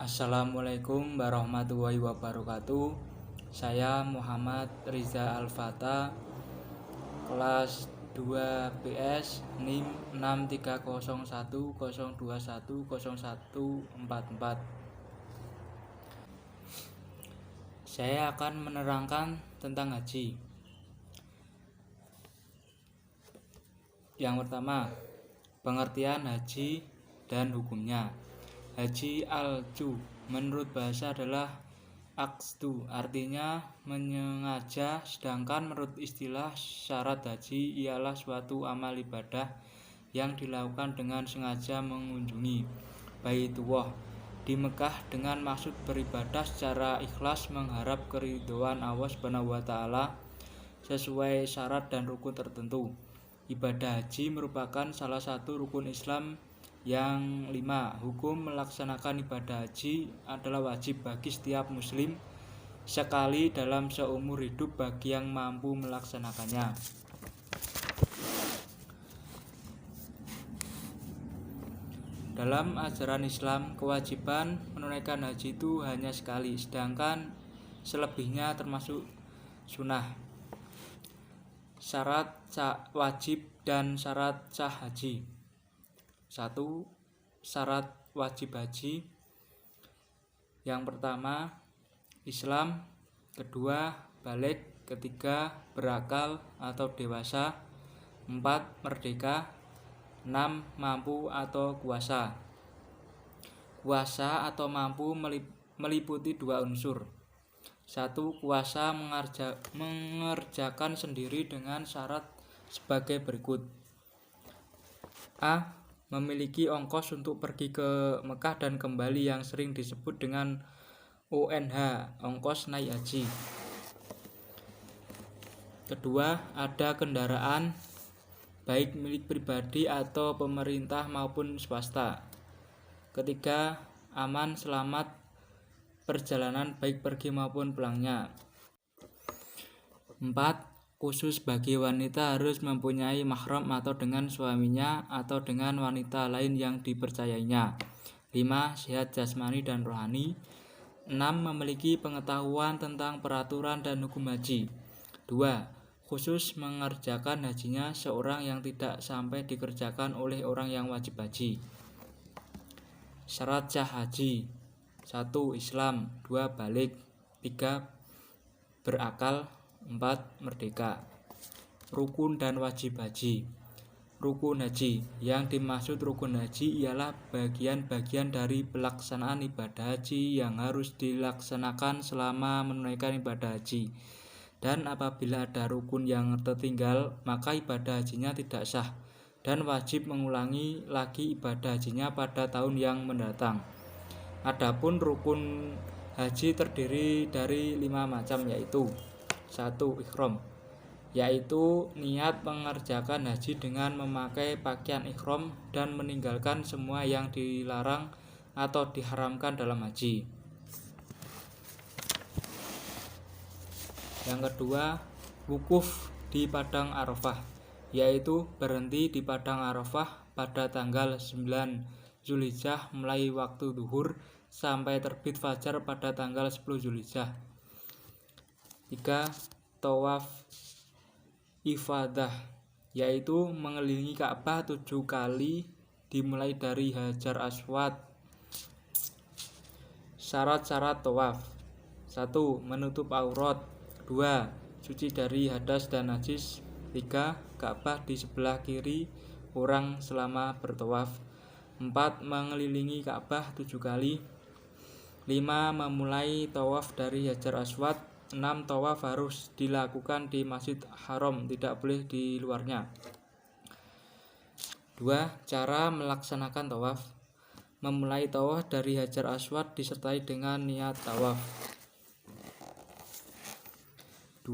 Assalamualaikum warahmatullahi wabarakatuh. Saya Muhammad Riza Alfata, kelas 2 PS NIM 63010210144. Saya akan menerangkan tentang haji. Yang pertama, pengertian haji dan hukumnya. Haji al-ju menurut bahasa adalah aqdu, artinya menyengaja, sedangkan menurut istilah syarat haji ialah suatu amal ibadah yang dilakukan dengan sengaja mengunjungi Baitullah di Mekah dengan maksud beribadah secara ikhlas mengharap keridhaan Allah Subhanahu wa taala sesuai syarat dan rukun tertentu. Ibadah haji merupakan salah satu rukun Islam yang 5. Hukum melaksanakan ibadah haji adalah wajib bagi setiap muslim sekali dalam seumur hidup bagi yang mampu melaksanakannya. Dalam ajaran Islam, kewajiban menunaikan haji itu hanya sekali, sedangkan selebihnya termasuk sunnah. Syarat wajib dan syarat sah haji. 1. Syarat wajib haji. Yang pertama, Islam. Kedua, balik. Ketiga, berakal atau dewasa. 4. Merdeka. 6. Mampu atau kuasa. Kuasa atau mampu meliputi dua unsur. 1. Kuasa mengerjakan sendiri dengan syarat sebagai berikut. A. Memiliki ongkos untuk pergi ke Mekah dan kembali yang sering disebut dengan ONH, ongkos naik haji. Kedua, ada kendaraan baik milik pribadi atau pemerintah maupun swasta. Ketiga, aman selamat perjalanan baik pergi maupun pulangnya. 4. Khusus bagi wanita harus mempunyai mahram atau dengan suaminya atau dengan wanita lain yang dipercayainya. 5. Sehat jasmani dan rohani. 6. Memiliki pengetahuan tentang peraturan dan hukum haji. 2. Khusus mengerjakan hajinya seorang yang tidak sampai dikerjakan oleh orang yang wajib haji. Syarat sah haji. 1. Islam. 2. Balik. 3. Berakal. 4. Merdeka. Rukun dan wajib haji. Rukun haji. Yang dimaksud rukun haji ialah bagian-bagian dari pelaksanaan ibadah haji yang harus dilaksanakan selama menunaikan ibadah haji. Dan apabila ada rukun yang tertinggal, maka ibadah hajinya tidak sah dan wajib mengulangi lagi ibadah hajinya pada tahun yang mendatang. Adapun rukun haji terdiri dari 5 macam, yaitu 1. Ihram, yaitu niat mengerjakan haji dengan memakai pakaian ihram dan meninggalkan semua yang dilarang atau diharamkan dalam haji. Yang kedua, wukuf di Padang Arafah, yaitu berhenti di Padang Arafah pada tanggal 9 Zulhijjah mulai waktu zuhur sampai terbit fajar pada tanggal 10 Zulhijjah. 3. Tawaf ifadah, yaitu mengelilingi Ka'bah 7 kali dimulai dari Hajar Aswad. Syarat-syarat tawaf. 1. Menutup aurat. 2. Suci dari hadas dan najis. 3. Ka'bah di sebelah kiri orang selama bertawaf. 4. Mengelilingi Ka'bah 7 kali. 5. Memulai tawaf dari Hajar Aswad. 6. Tawaf harus dilakukan di Masjid Haram, tidak boleh di luarnya. 2. Cara melaksanakan tawaf. Memulai tawaf dari Hajar Aswad disertai dengan niat tawaf. 2.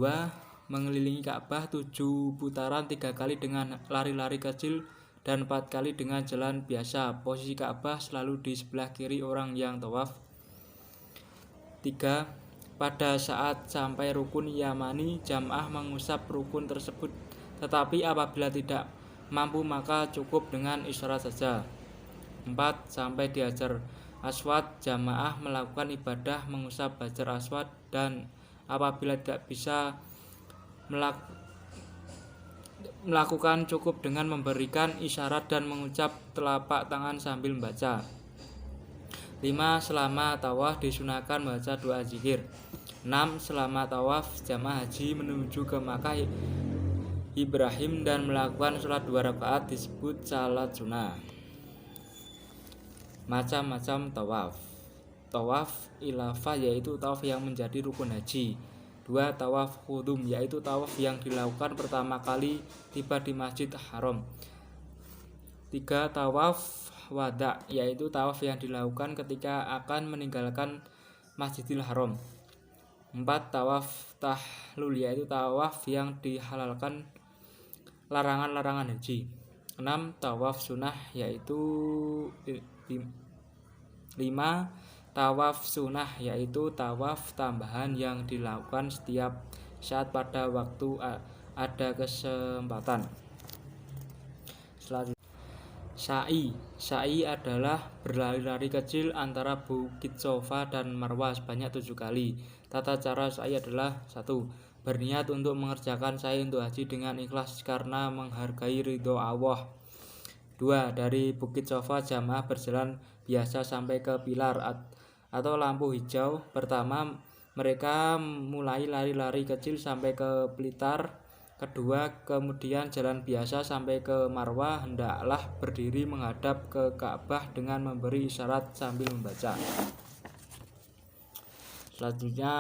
Mengelilingi Ka'bah 7 putaran 3 kali dengan lari-lari kecil dan 4 kali dengan jalan biasa. Posisi Ka'bah selalu di sebelah kiri orang yang tawaf. 3. Pada saat sampai rukun Yamani, jamaah mengusap rukun tersebut, tetapi apabila tidak mampu maka cukup dengan isyarat saja. 4. Sampai di Hajar Aswad, jamaah melakukan ibadah mengusap Hajar Aswad, dan apabila tidak bisa melakukan cukup dengan memberikan isyarat dan mengucap telapak tangan sambil membaca. 5. Selama tawaf disunahkan membaca doa zikir. 6. Selama tawaf jamaah haji menuju ke Makkah Ibrahim dan melakukan sholat 2 rakaat disebut salat sunnah. Macam-macam tawaf. Tawaf ilafah yaitu tawaf yang menjadi rukun haji. 2. Tawaf qudum yaitu tawaf yang dilakukan pertama kali tiba di Masjid Haram. 3. Tawaf wada yaitu tawaf yang dilakukan ketika akan meninggalkan Masjidil Haram. 4. Tawaf tahlul yaitu tawaf yang dihalalkan larangan-larangan haji. 6. Tawaf sunnah yaitu 5. Tawaf sunnah yaitu tawaf tambahan yang dilakukan setiap saat pada waktu ada kesempatan. Selanjutnya, sa'i adalah berlari-lari kecil antara Bukit Sofa dan Marwah sebanyak 7 kali. Tata cara sa'i adalah 1. Berniat untuk mengerjakan sa'i untuk haji dengan ikhlas karena menghargai ridho Allah. 2. Dari Bukit Sofa jamaah berjalan biasa sampai ke pilar atau lampu hijau. Pertama, mereka mulai lari-lari kecil sampai ke Blitar. Kedua, kemudian jalan biasa sampai ke Marwah. Hendaklah berdiri menghadap ke Ka'bah dengan memberi isyarat sambil membaca. Selanjutnya,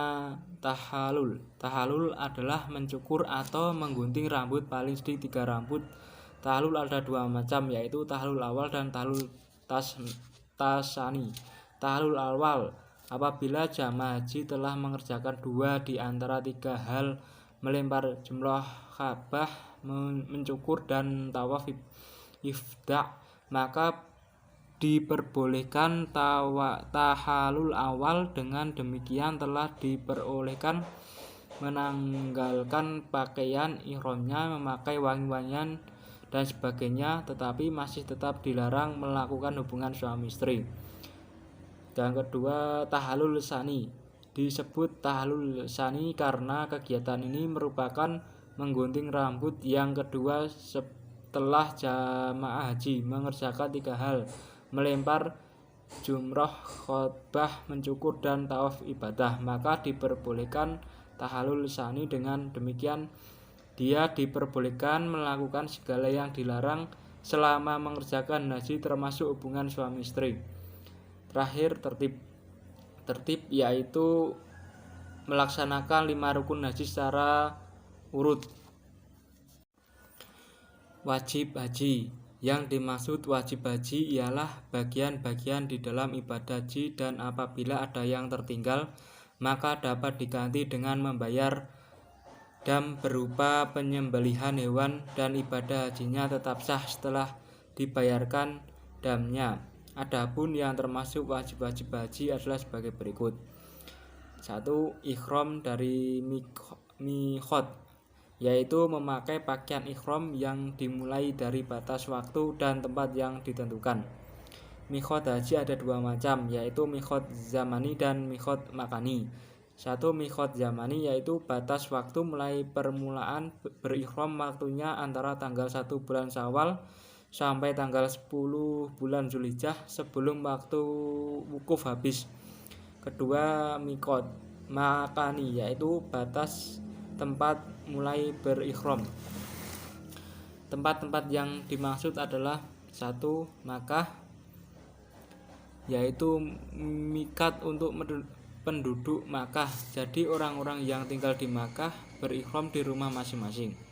tahalul. Tahalul adalah mencukur atau menggunting rambut paling sedikit 3 rambut. Tahalul ada 2 macam, yaitu tahalul awal dan tahalul tasani. Tahalul awal apabila jamaah haji telah mengerjakan 2 di antara 3 hal: melempar jumroh Ka'bah, mencukur, dan tawaf ifda, maka diperbolehkan tahalul awal. Dengan demikian telah diperbolehkan menanggalkan pakaian ihramnya, memakai wangi-wangian dan sebagainya, tetapi masih tetap dilarang melakukan hubungan suami istri. Yang kedua, tahalul sani. Disebut tahalul sani karena kegiatan ini merupakan menggunting rambut yang kedua setelah jamaah haji mengerjakan 3 hal: melempar jumroh, khutbah, mencukur, dan tawaf ibadah, maka diperbolehkan tahalul sani. Dengan demikian dia diperbolehkan melakukan segala yang dilarang selama mengerjakan haji termasuk hubungan suami istri. Terakhir, tertib yaitu melaksanakan 5 rukun haji secara urut. Wajib haji. Yang dimaksud wajib haji ialah bagian-bagian di dalam ibadah haji, dan apabila ada yang tertinggal maka dapat diganti dengan membayar dam berupa penyembelihan hewan, dan ibadah hajinya tetap sah setelah dibayarkan damnya. Adapun yang termasuk wajib-wajib haji adalah sebagai berikut. 1. Ihram dari miqat, yaitu memakai pakaian ihram yang dimulai dari batas waktu dan tempat yang ditentukan. Miqat haji ada 2 macam, yaitu miqat zamani dan miqat makani. 1. Miqat zamani yaitu batas waktu mulai permulaan berihram, waktunya antara tanggal 1 bulan Syawal sampai tanggal 10 bulan Zulhijjah sebelum waktu wukuf habis. Kedua, miqat makani yaitu batas tempat mulai berihram. Tempat-tempat yang dimaksud adalah 1. Makkah, yaitu miqat untuk penduduk Makkah, jadi orang-orang yang tinggal di Makkah berihram di rumah masing-masing.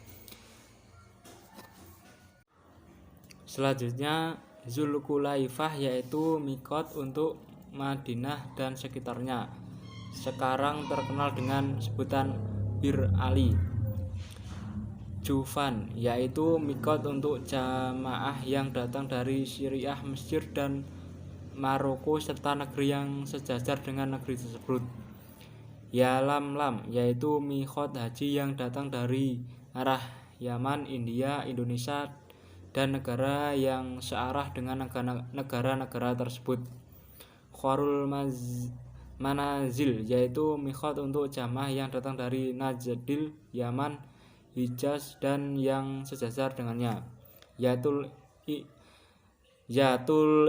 Selanjutnya, Zulkulaifah yaitu miqat untuk Madinah dan sekitarnya, sekarang terkenal dengan sebutan Bir Ali. Jufan yaitu miqat untuk jamaah yang datang dari Syriah, Mesir, dan Maroko serta negeri yang sejajar dengan negeri tersebut. Yalamlam yaitu miqat haji yang datang dari arah Yaman, India, Indonesia, dan negara yang searah dengan negara-negara tersebut. Qarul Manazil, yaitu miqat untuk jamaah yang datang dari Najdil, Yaman, Hijaz dan yang sejajar dengannya. Yatul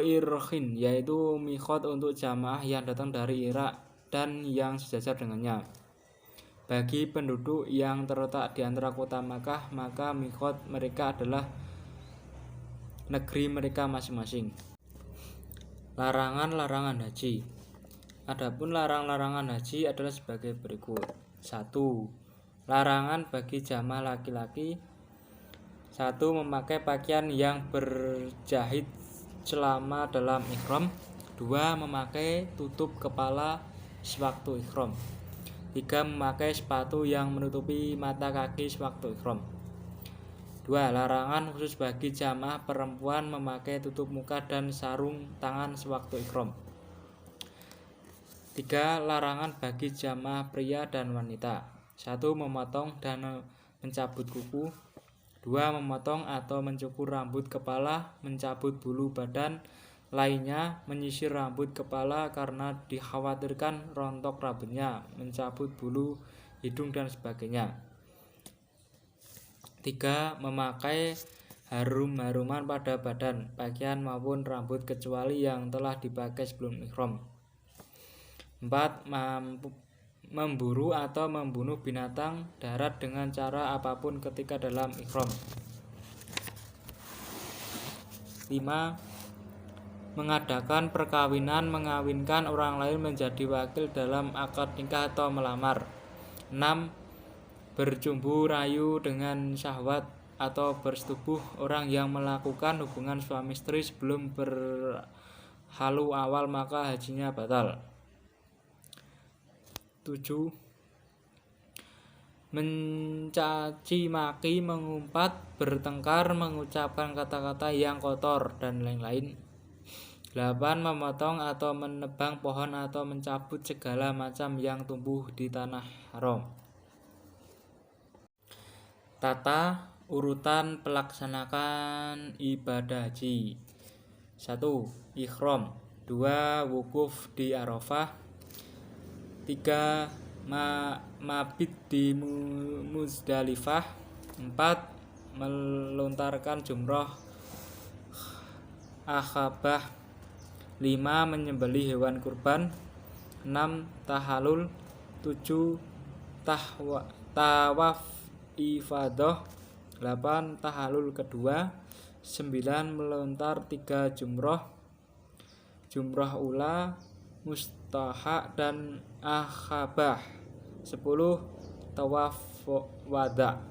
Irkhin, yaitu miqat untuk jamaah yang datang dari Irak dan yang sejajar dengannya. Bagi penduduk yang terletak di antara kota Makkah, maka miqat mereka adalah negeri mereka masing-masing. Larangan-larangan haji. Adapun larangan haji adalah sebagai berikut. 1. Larangan bagi jamaah laki-laki. 1. Memakai pakaian yang berjahit selama dalam ihram. 2. Memakai tutup kepala sewaktu ihram. 3. Memakai sepatu yang menutupi mata kaki sewaktu ihram. 2. Larangan khusus bagi jamaah perempuan memakai tutup muka dan sarung tangan sewaktu ihram. 3. Larangan bagi jamaah pria dan wanita. 1. Memotong dan mencabut kuku. 2. Memotong atau mencukur rambut kepala, mencabut bulu badan lainnya, menyisir rambut kepala karena dikhawatirkan rontok rambutnya, mencabut bulu hidung dan sebagainya. 3. Memakai harum-haruman pada badan, pakaian maupun rambut kecuali yang telah dipakai sebelum ihram. 4. Memburu atau membunuh binatang darat dengan cara apapun ketika dalam ihram. 5. Mengadakan perkawinan, mengawinkan orang lain menjadi wakil dalam akad nikah atau melamar. 6. Bercumbu rayu dengan syahwat atau bersetubuh orang yang melakukan hubungan suami istri sebelum berhalu awal, maka hajinya batal. 7. Mencaci maki, mengumpat, bertengkar, mengucapkan kata-kata yang kotor, dan lain-lain. 8. Memotong atau menebang pohon atau mencabut segala macam yang tumbuh di tanah haram. Tata urutan pelaksanakan ibadah haji. 1. Ihram. 2. Wukuf di Arafah. 3. Mabit di Muzdalifah. 4. Melontarkan jumrah Aqabah. 5. Menyembelih hewan kurban. 6. Tahallul. 7. Tawaf ifadah. 8. Tahallul kedua. 9. Melontar 3 jumrah ula, mustahak dan Aqabah. 10. Tawaf wada.